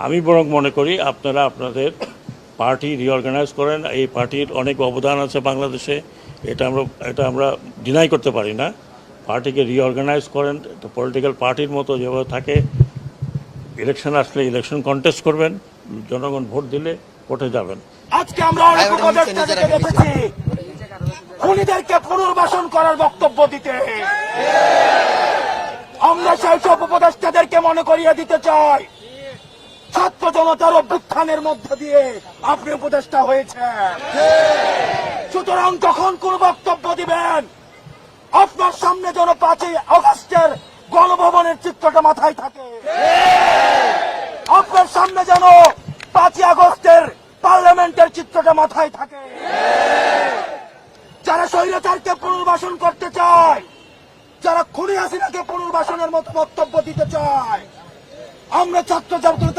আমি বরং মনে করি আপনারা আপনাদের পার্টি রিঅর্গানাইজ করেন। এই পার্টির অনেক অবদান আছে বাংলাদেশে, এটা আমরা ডিনাই করতে পারি না। পার্টিকে রিঅর্গানাইজ করেন, পলিটিক্যাল পার্টির মতো যেভাবে থাকে, ইলেকশন আসলে ইলেকশন কন্টেস্ট করবেন, জনগণ ভোট দিলে ভোটে যাবেন। আজকে আমরা অনেক উপদেষ্টা দেখেছি খুনিদেরকে পুনর্বাসন করার বক্তব্য দিতে। আমরা সেই সব উপদেষ্টাদেরকে মনে করিয়ে দিতে চাই, ছাত্র জনতার অভ্যুত্থানের মধ্য দিয়ে আপনি উপদেষ্টা হয়েছেন। সুতরাং যখন কোন বক্তব্য দিবেন, আপনার সামনে যেন 5ই আগস্টের গণভবনের চিত্রটা মাথায় থাকে, আপনার সামনে যেন 5ই আগস্টের পার্লামেন্টের চিত্রটা মাথায় থাকে। যারা স্বৈরাচারকে পুনর্বাসন করতে চায়, যারা খুনি হাসিনাকে পুনর্বাসনের মতো বক্তব্য দিতে চায়, আমরা ছাত্র জনতা